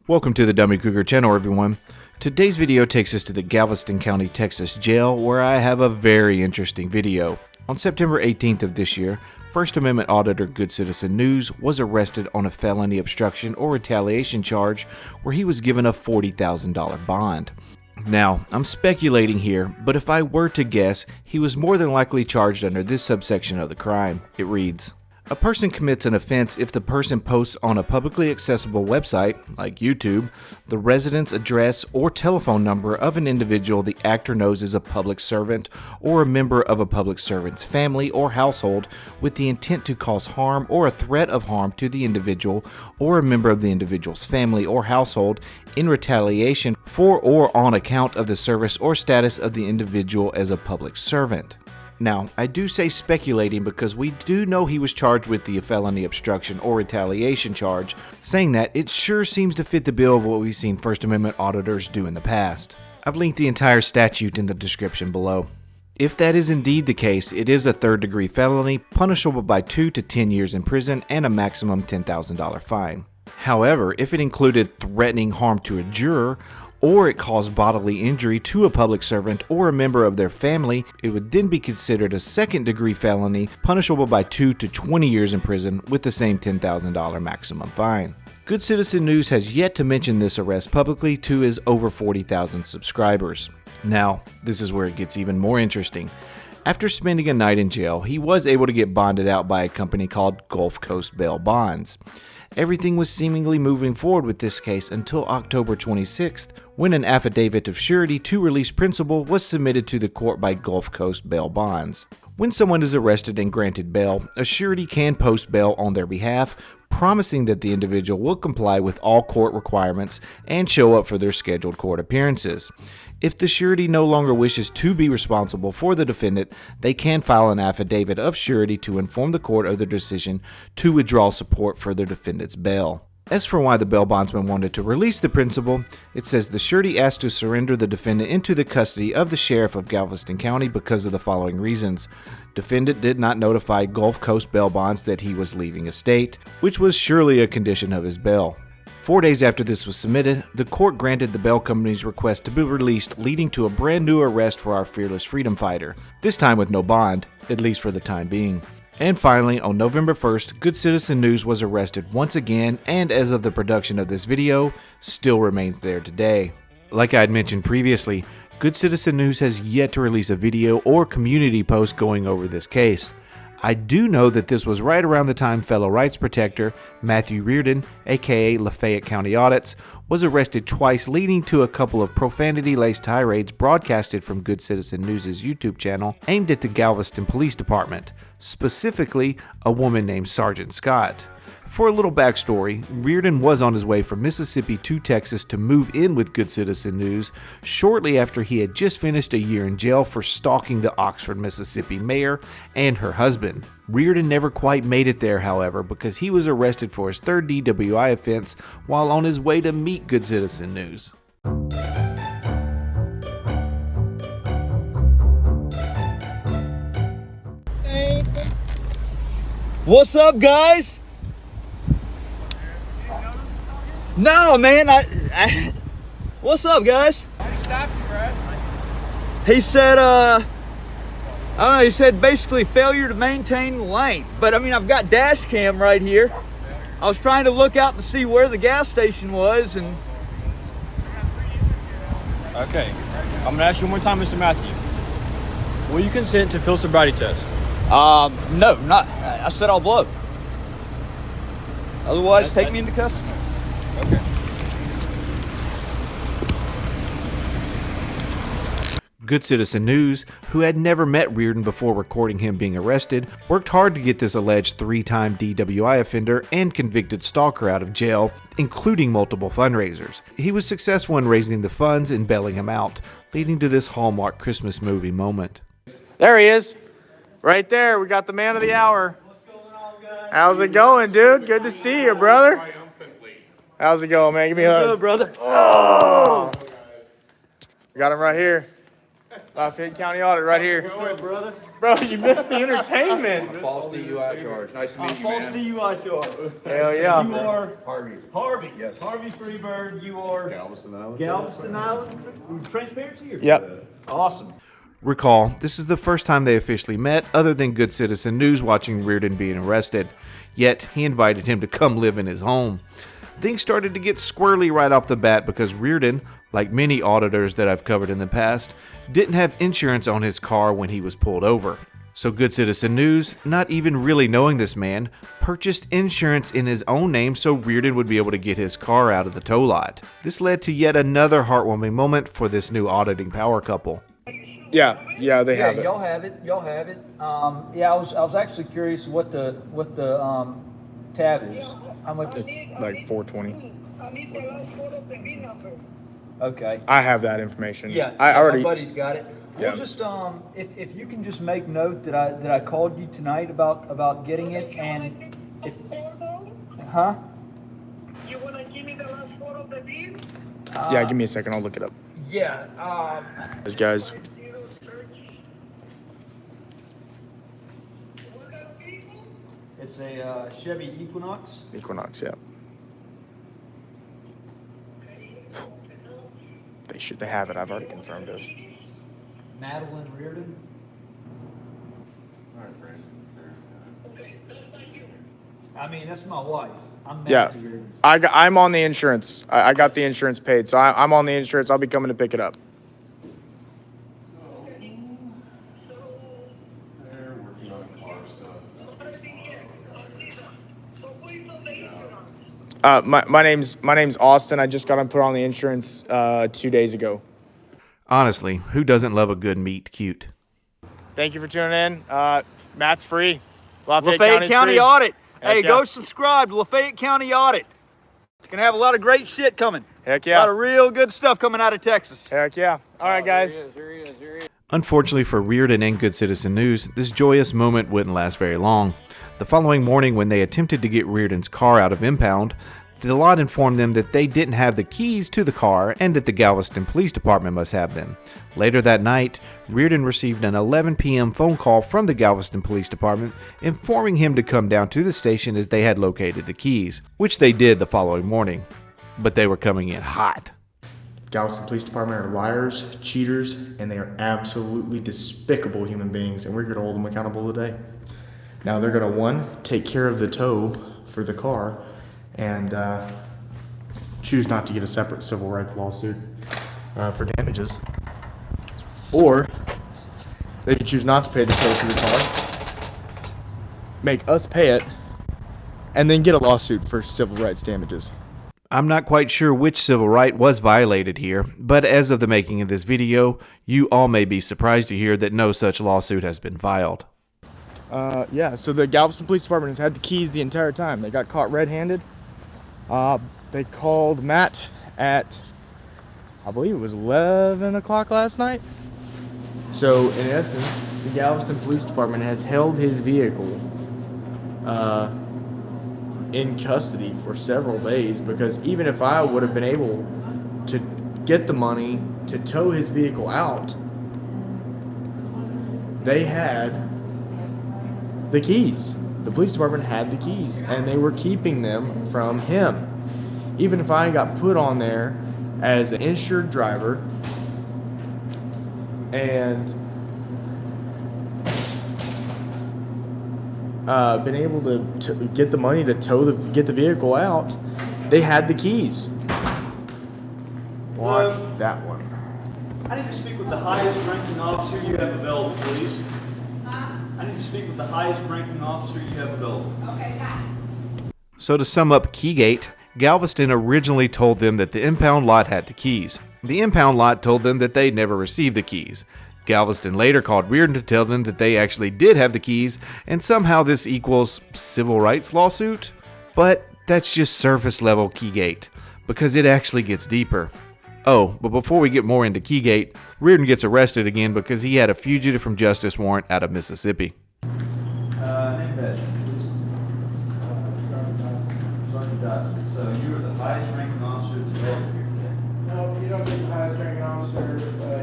Welcome to the Dummy Cougar channel, everyone. Today's video takes us to the Galveston County, Texas jail, where I have a very interesting video. On September 18th of this year, First Amendment Auditor Good Citizen News was arrested on a felony obstruction or retaliation charge where he was given a $40,000 bond. Now, I'm speculating here, but if I were to guess, he was more than likely charged under this subsection of the crime. It reads: a person commits an offense if the person posts on a publicly accessible website, like YouTube, the residence, address, or telephone number of an individual the actor knows is a public servant or a member of a public servant's family or household with the intent to cause harm or a threat of harm to the individual or a member of the individual's family or household in retaliation for or on account of the service or status of the individual as a public servant. Now, I do say speculating because we do know he was charged with the felony obstruction or retaliation charge. Saying that, it sure seems to fit the bill of what we've seen First Amendment auditors do in the past. I've linked the entire statute in the description below. If that is indeed the case, it is a third-degree felony, punishable by 2 to 10 years in prison and a maximum $10,000 fine. However, if it included threatening harm to a juror, or it caused bodily injury to a public servant or a member of their family, it would then be considered a second-degree felony, punishable by 2 to 20 years in prison with the same $10,000 maximum fine. Good Citizen News has yet to mention this arrest publicly to his over 40,000 subscribers. Now, this is where it gets even more interesting. After spending a night in jail, he was able to get bonded out by a company called Gulf Coast Bail Bonds. Everything was seemingly moving forward with this case until October 26th, when an affidavit of surety to release principal was submitted to the court by Gulf Coast Bail Bonds. When someone is arrested and granted bail, a surety can post bail on their behalf, promising that the individual will comply with all court requirements and show up for their scheduled court appearances. If the surety no longer wishes to be responsible for the defendant, they can file an affidavit of surety to inform the court of their decision to withdraw support for their defendant's bail. As for why the bail bondsman wanted to release the principal, it says the surety asked to surrender the defendant into the custody of the sheriff of Galveston County because of the following reasons. Defendant did not notify Gulf Coast Bail Bonds that he was leaving a state, which was surely a condition of his bail. 4 days after this was submitted, the court granted the bail company's request to be released, leading to a brand new arrest for our fearless freedom fighter, this time with no bond, at least for the time being. And finally, on November 1st, Good Citizen News was arrested once again, and as of the production of this video, still remains there today. Like I had mentioned previously, Good Citizen News has yet to release a video or community post going over this case. I do know that this was right around the time fellow rights protector Matthew Reardon, aka Lafayette County Audits, was arrested twice, leading to a couple of profanity-laced tirades broadcasted from Good Citizen News' YouTube channel aimed at the Galveston Police Department, specifically a woman named Sergeant Scott. For a little backstory, Reardon was on his way from Mississippi to Texas to move in with Good Citizen News shortly after he had just finished a year in jail for stalking the Oxford, Mississippi mayor and her husband. Reardon never quite made it there, however, because he was arrested for his third DWI offense while on his way to meet Good Citizen News. What's up, guys? No, man, what's up, guys? I stopped you, Brad. He said, I don't know, he said basically failure to maintain the lane. But I mean, I've got dash cam right here. I was trying to look out to see where the gas station was, and... Okay, I'm gonna ask you one more time, Mr. Matthew. Will you consent to field sobriety test? No, not, I said I'll blow. Otherwise, take me into custody. Okay. Good Citizen News, who had never met Reardon before recording him being arrested, worked hard to get this alleged 3-time DWI offender and convicted stalker out of jail, including multiple fundraisers. He was successful in raising the funds and bailing him out, leading to this Hallmark Christmas movie moment. There he is. Right there. We got the man of the hour. What's going on, guys? How's it going, dude? Good to see you, brother. How's it going, man? Give me a hug. Good, brother. Oh! Got him right here. Lafayette County Audit right here. What's up, brother? Bro, you missed the entertainment. False DUI charge. Nice to meet you, False man. DUI charge. Hell yeah. You are Harvey. Harvey. Yes. Harvey Freebird. You are Galveston Island. Galveston Island. Transparency? Or? Yep. Awesome. Recall, this is the first time they officially met other than Good Citizen News watching Reardon being arrested. Yet, he invited him to come live in his home. Things started to get squirrely right off the bat because Reardon, like many auditors that I've covered in the past, didn't have insurance on his car when he was pulled over. So Good Citizen News, not even really knowing this man, purchased insurance in his own name so Reardon would be able to get his car out of the tow lot. This led to yet another heartwarming moment for this new auditing power couple. Yeah, they have it. Y'all have it. Y'all have it. Yeah, I was actually curious what the tab is. How much? It's like 420. I need the last photo of the VIN number. Okay. I have that information. Yeah, I already. my buddy's got it. We'll Yeah. just if you can just make note that I called you tonight about getting it, and if huh? You wanna give me the last photo of the VIN? Yeah, give me a second. I'll look it up. Yeah. These guys. What kind of vehicle? It's a Chevy Equinox. Equinox, yeah. They have it. I've already confirmed this. Madeline Reardon. Okay, that's not you. I mean, that's my wife. I'm Yeah, Matthew Reardon. I'm on the insurance. I got the insurance paid, so I'm on the insurance. I'll be coming to pick it up. They're working on car stuff. Not everything yet. I'll see that. So who is on the insurance? My name's Austin. I just got him put on the insurance 2 days ago. Honestly, who doesn't love a good meet cute? Thank you for tuning in. Matt's free. Lafayette Lafayette County free. Audit. Hey, Heck yeah. go subscribe to Lafayette County Audit. Gonna have a lot of great shit coming. Heck A lot of yeah. real good stuff coming out of Texas. Heck yeah. All right, guys. Unfortunately for Reardon and Good Citizen News, this joyous moment wouldn't last very long. The following morning, when they attempted to get Reardon's car out of impound, the lot informed them that they didn't have the keys to the car and that the Galveston Police Department must have them. Later that night, Reardon received an 11 p.m. phone call from the Galveston Police Department informing him to come down to the station as they had located the keys, which they did the following morning. But they were coming in hot. Galveston Police Department are liars, cheaters, and they are absolutely despicable human beings, and we're going to hold them accountable today. Now they're going to, one, take care of the tow for the car, and choose not to get a separate civil rights lawsuit for damages. Or they could choose not to pay the tow for the car, make us pay it, and then get a lawsuit for civil rights damages. I'm not quite sure which civil right was violated here, but as of the making of this video, you all may be surprised to hear that no such lawsuit has been filed. Yeah, so the Galveston Police Department has had the keys the entire time. They got caught red-handed. They called Matt at, I believe it was 11 o'clock last night. So in essence, the Galveston Police Department has held his vehicle in custody for several days, because even if I would have been able to get the money to tow his vehicle out, they had the keys. The police department had the keys, and they were keeping them from him. Even if I got put on there as an insured driver and been able to get the money to get the vehicle out, they had the keys. Watch that one. I need to speak with the highest ranking officer you have available, please. I need to speak with the highest ranking officer you have available. So to sum up Keygate, Galveston originally told them that the impound lot had the keys. The impound lot told them that they never received the keys. Galveston later called Reardon to tell them that they actually did have the keys, and somehow this equals civil rights lawsuit? But that's just surface level Keygate, because it actually gets deeper. Oh, but before we get more into Keygate, Reardon gets arrested again because he had a fugitive from justice warrant out of Mississippi. Name badge, please. Sergeant Dodson. So you are the highest ranking officer that's available here today. No, you don't get the highest ranking officer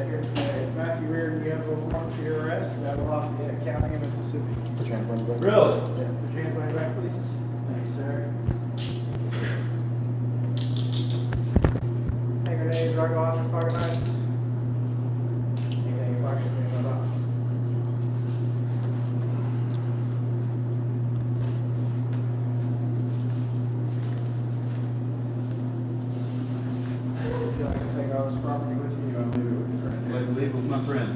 here today. Matthew Reardon, warrant for your arrest out of Lafayette County, Mississippi. Really? Yeah, transplant back, please. Thanks, sir. Hand grenades, rifle launchers, pocket knives. Anything in your pockets, anything like that. Would you like to take all this property with you? You want to leave it with your friend? Like to leave with my friend.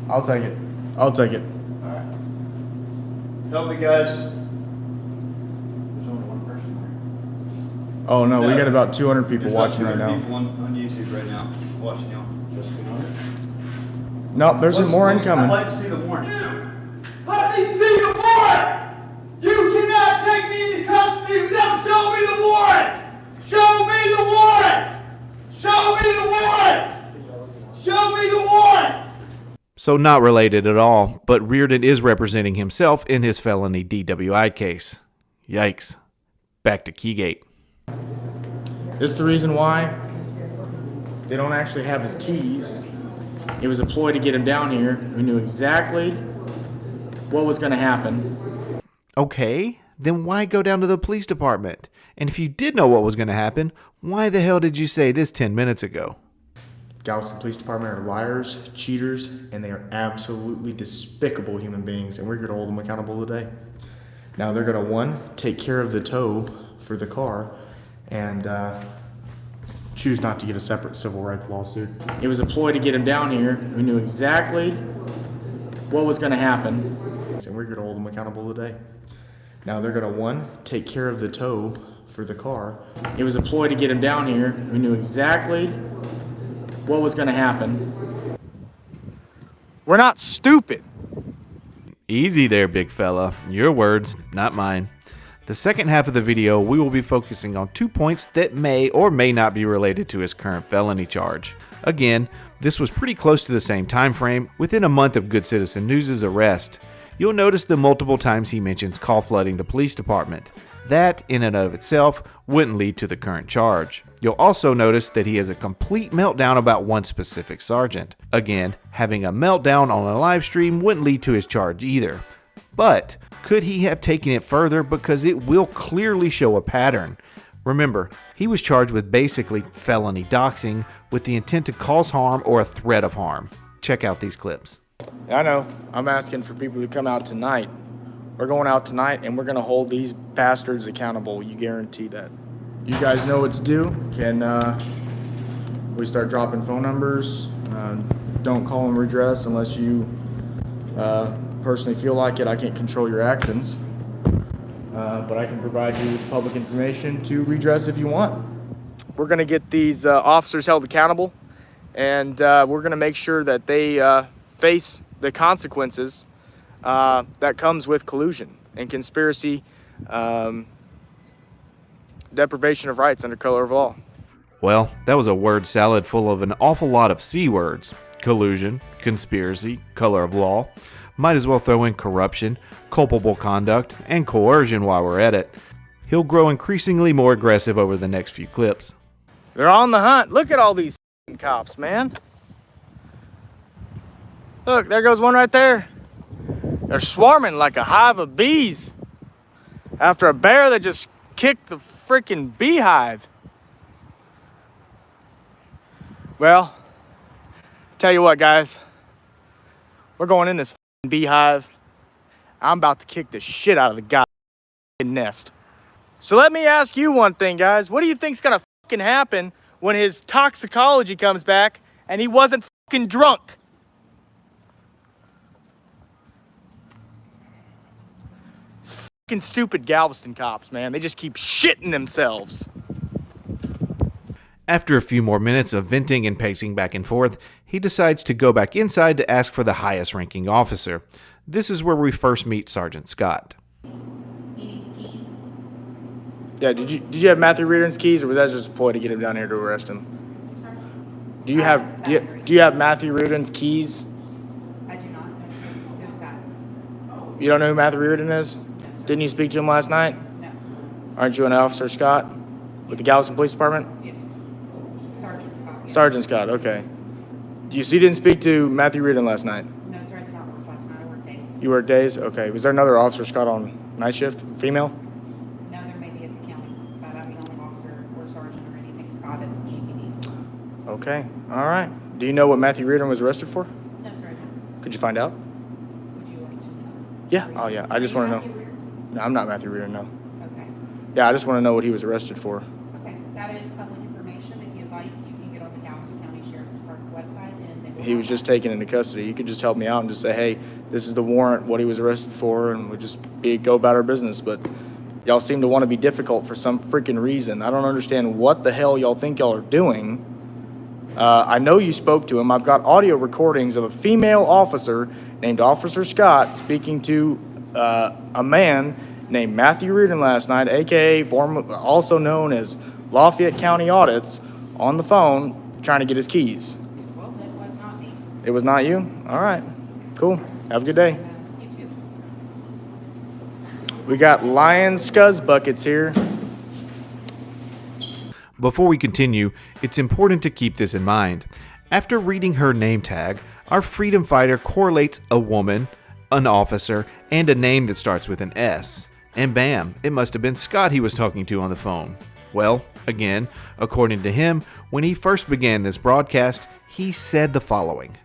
I'll take it. I'll take it. Help me, guys. There's only one person there. Oh no, we No. got about 200 people There's about watching right 200 now. people on YouTube right now watching y'all. Just 200? Nope, there's some more I'd incoming. like to see the warrant. Let me see the warrant! You cannot take me into custody without showing me the warrant! Show me the warrant! Show me the warrant! Show me the warrant! So not related at all, but Reardon is representing himself in his felony DWI case. Yikes. Back to Keygate. This is the reason why they don't actually have his keys. It was a ploy to get him down here. We knew exactly what was going to happen. Okay, then why go down to the police department? And if you did know what was going to happen, why the hell did you say this 10 minutes ago? Galveston Police Department are liars, cheaters, and they are absolutely despicable human beings, and we're here to hold them accountable today. Now they're going to, one, take care of the tow for the car, and choose not to get a separate civil rights lawsuit. It was a ploy to get him down here. We knew exactly what was going to happen, and we're here to hold them accountable today. Now they're going to, one, take care of the tow for the car. It was a ploy to get him down here. We knew exactly what was going to happen. We're not stupid. Easy there, big fella. Your words, not mine. The second half of the video, we will be focusing on 2 points that may or may not be related to his current felony charge. Again, this was pretty close to the same time frame, within a month of Good Citizen News' arrest. You'll notice the multiple times he mentions call flooding the police department. That, in and of itself, wouldn't lead to the current charge. You'll also notice that he has a complete meltdown about one specific sergeant. Again, having a meltdown on a live stream wouldn't lead to his charge either. But could he have taken it further, because it will clearly show a pattern? Remember, he was charged with basically felony doxing with the intent to cause harm or a threat of harm. Check out these clips. I know. I'm asking for people to come out tonight. We're going out tonight, and we're going to hold these bastards accountable. You guarantee that. You guys know what to do. Can we start dropping phone numbers? Don't call them redress unless you personally feel like it. I can't control your actions. But I can provide you with public information to redress if you want. We're going to get these officers held accountable, and we're going to make sure that they face the consequences that comes with collusion and conspiracy, deprivation of rights under color of law. Well, that was a word salad full of an awful lot of C words. Collusion, conspiracy, color of law. Might as well throw in corruption, culpable conduct, and coercion while we're at it. He'll grow increasingly more aggressive over the next few clips. They're on the hunt. Look at all these cops, man. Look, there goes one right there. They're swarming like a hive of bees after a bear that just kicked the freaking beehive. Well, tell you what, guys. We're going in this beehive. I'm about to kick the shit out of the goddamn nest. So let me ask you one thing, guys. What do you think's gonna fucking happen when his toxicology comes back and he wasn't fucking drunk? Stupid Galveston cops, man. They just keep shitting themselves. After a few more minutes of venting and pacing back and forth, he decides to go back inside to ask for the highest ranking officer. This is where we first meet Sergeant Scott. He needs keys. Yeah, did you have Matthew Reardon's keys, or was that just a ploy to get him down here to arrest him? Sorry? Do you have Matthew Reardon's keys? I do not. Who's that? You don't know who Matthew Reardon is? Didn't you speak to him last night? No. Aren't you an Officer Scott with the Galveston Police Department? Yes. Sergeant Scott. Yes. Sergeant Scott, okay. You didn't speak to Matthew Reardon last night? No, sir, I did not work last night. I worked days. You worked days? Okay. Was there another officer, Scott, on night shift? Female? No, there may be at the county, but I'm the only officer or sergeant or anything Scott at the GPD. Okay. All right. Do you know what Matthew Reardon was arrested for? No, sir, I don't. Could you find out? Would you like to know? Yeah. Oh, yeah. I just Are want you to know. Matthew Reardon? No, I'm not Matthew Reardon, no. Okay. Yeah, I just want to know what he was arrested for. Okay, that is public information. If you'd like, you can get on the Galveston County Sheriff's Department website and they will He was have just that. taken into custody. You could just help me out and just say, hey, this is the warrant, what he was arrested for, and we just go about our business. But y'all seem to want to be difficult for some freaking reason. I don't understand what the hell y'all think y'all are doing. I know you spoke to him. I've got audio recordings of a female officer named Officer Scott speaking to a man named Matthew Reardon last night, aka also known as Lafayette County Audits, on the phone trying to get his keys. Well, it was not me. It was not you? All right. Cool. Have a good day. You too. We got Lion Scuzz Buckets here. Before we continue, it's important to keep this in mind. After reading her name tag, our freedom fighter correlates a woman, an officer, and a name that starts with an S. And bam, it must have been Scott he was talking to on the phone. Well, again, according to him, when he first began this broadcast, he said the following.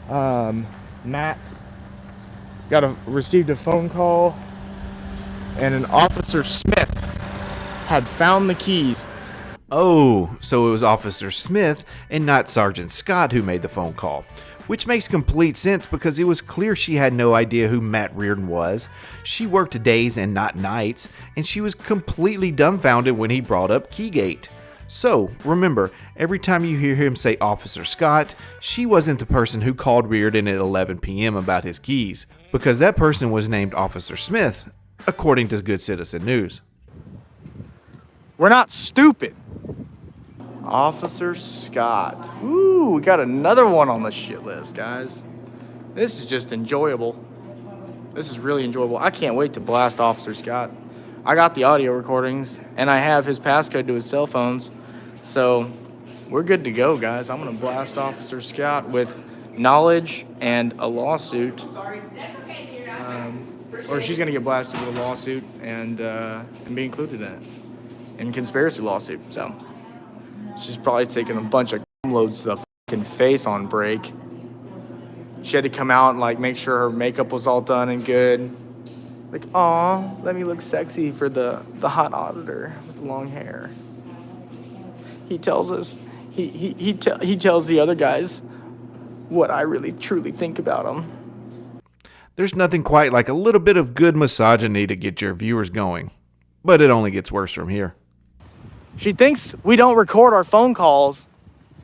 Matt received a phone call, and an Officer Smith had found the keys. Oh, so it was Officer Smith and not Sergeant Scott who made the phone call. Which makes complete sense because it was clear she had no idea who Matt Reardon was. She worked days and not nights, and she was completely dumbfounded when he brought up Keygate. So, remember, every time you hear him say Officer Scott, she wasn't the person who called Reardon at 11 p.m. about his keys, because that person was named Officer Smith, according to Good Citizen News. We're not stupid. Officer Scott. Ooh, we got another one on the shit list, guys. This is just enjoyable. This is really enjoyable. I can't wait to blast Officer Scott. I got the audio recordings, and I have his passcode to his cell phones. So we're good to go, guys. I'm going to blast Officer Scott with knowledge and a lawsuit. Or she's going to get blasted with a lawsuit and be included in it. In conspiracy lawsuit. So she's probably taking a bunch of loads to the fucking face on break. She had to come out and make sure her makeup was all done and good. Aw, let me look sexy for the hot auditor with the long hair. He tells us, he tells the other guys what I really truly think about them. There's nothing quite like a little bit of good misogyny to get your viewers going, but it only gets worse from here. She thinks we don't record our phone calls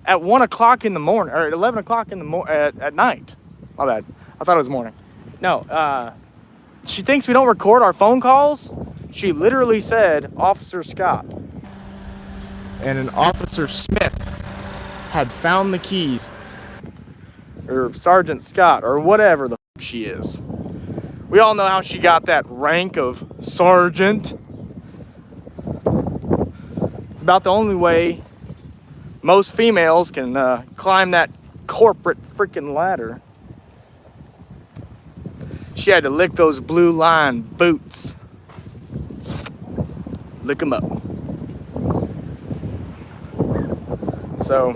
at 1 o'clock in the morning, or at 11 o'clock in the at night. My bad. I thought it was morning. No, she thinks we don't record our phone calls. She literally said, Officer Scott. And an Officer Smith had found the keys. Or Sergeant Scott, or whatever the fuck she is. We all know how she got that rank of sergeant. It's about the only way most females can climb that corporate freaking ladder. She had to lick those blue line boots. Lick them up. So,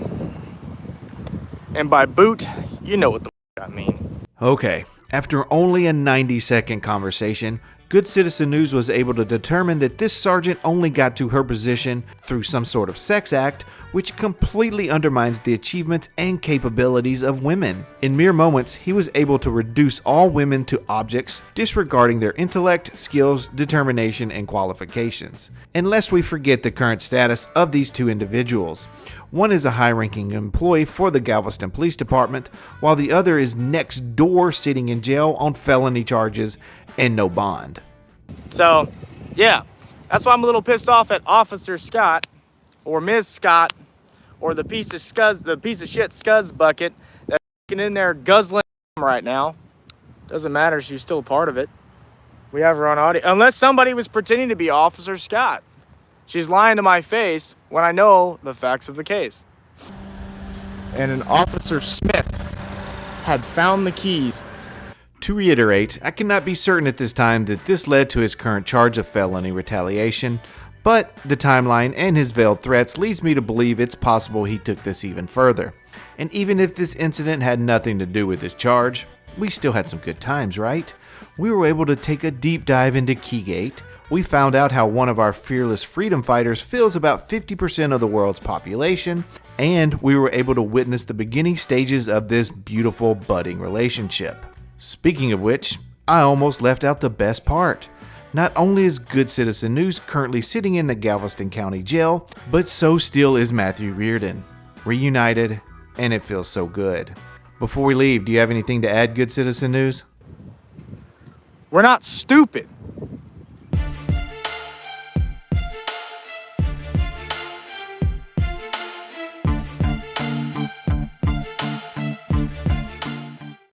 and by boot, you know what the I mean. Okay, after only a 90-second conversation, Good Citizen News was able to determine that this sergeant only got to her position through some sort of sex act, which completely undermines the achievements and capabilities of women. In mere moments, he was able to reduce all women to objects, disregarding their intellect, skills, determination, and qualifications. Unless we forget the current status of these two individuals. One is a high-ranking employee for the Galveston Police Department, while the other is next door sitting in jail on felony charges and no bond. So, yeah, that's why I'm a little pissed off at Officer Scott, or Ms. Scott, or the piece of shit scuzz bucket that's in there guzzling right now. Doesn't matter, she's still a part of it. We have her on audio, unless somebody was pretending to be Officer Scott. She's lying to my face when I know the facts of the case. and an Officer Smith had found the keys. To reiterate, I cannot be certain at this time that this led to his current charge of felony retaliation, but the timeline and his veiled threats leads me to believe it's possible he took this even further. And even if this incident had nothing to do with his charge, we still had some good times, right? We were able to take a deep dive into Keygate. We found out how one of our fearless freedom fighters fills about 50% of the world's population, and we were able to witness the beginning stages of this beautiful budding relationship. Speaking of which, I almost left out the best part. Not only is Good Citizen News currently sitting in the Galveston County Jail, but so still is Matthew Reardon. Reunited, and it feels so good. Before we leave, do you have anything to add, Good Citizen News? We're not stupid.